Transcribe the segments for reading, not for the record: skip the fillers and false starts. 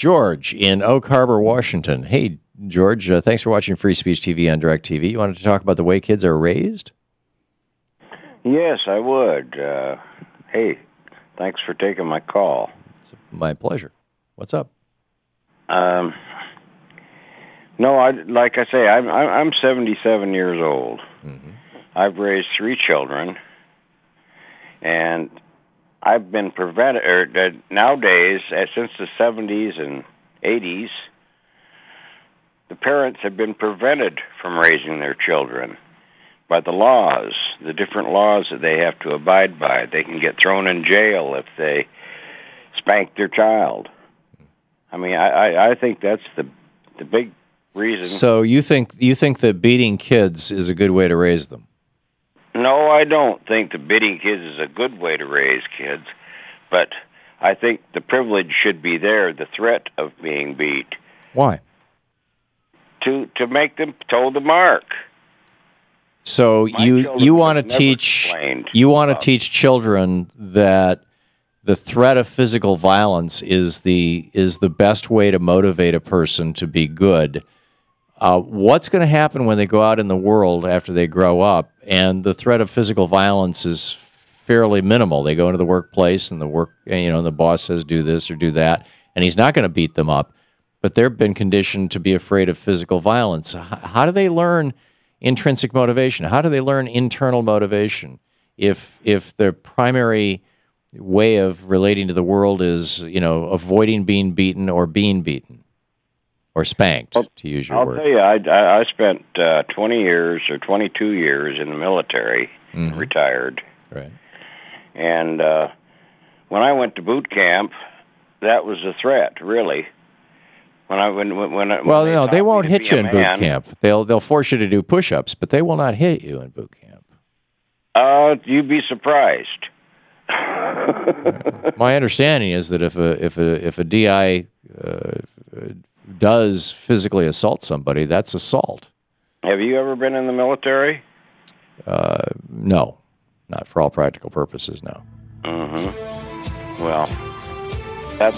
George in Oak Harbor, Washington. Hey, George, thanks for watching Free Speech TV on DirecTV. You wanted to talk about the way kids are raised? Yes, I would. Hey, thanks for taking my call. It's my pleasure. What's up? No, like I say, I'm 77 years old. Mm-hmm. I've raised 3 children, and I've been prevented. Nowadays, since the 70s and 80s, the parents have been prevented from raising their children by the laws, the different laws that they have to abide by. They can get thrown in jail if they spank their child. I mean, I think that's the big reason. So you think that beating kids is a good way to raise them? No, I don't think that beating kids is a good way to raise kids, but I think the privilege should be there, the threat of being beat. Why? To make them toe the mark. So you want to teach children that the threat of physical violence is the best way to motivate a person to be good. What's going to happen when they go out in the world after they grow up and the threat of physical violence is fairly minimal? They go into the workplace and the boss says do this or do that, and he's not going to beat them up, but they've been conditioned to be afraid of physical violence. How do they learn intrinsic motivation? How do they learn internal motivation if their primary way of relating to the world is, avoiding being beaten or being beaten or spanked, to use your word? I'll tell you, I spent 20 years or 22 years in the military, retired. Right. And when I went to boot camp, that was a threat, really. No, they won't hit you in boot camp. They'll force you to do push-ups, but they will not hit you in boot camp. You'd be surprised. My understanding is that if a DI does physically assault somebody, that's assault. Have you ever been in the military? No, not for all practical purposes. No. Mm-hmm. Well, that's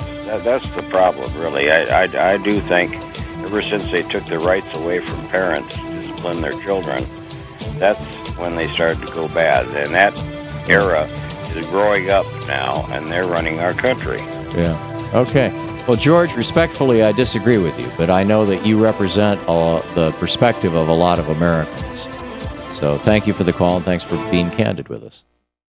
the problem, really. I do think ever since they took the rights away from parents to discipline their children, that's when they started to go bad. And that era is growing up now, and they're running our country. Yeah. Okay. Well, George, respectfully, I disagree with you, but I know that you represent the perspective of a lot of Americans. So thank you for the call, and thanks for being candid with us.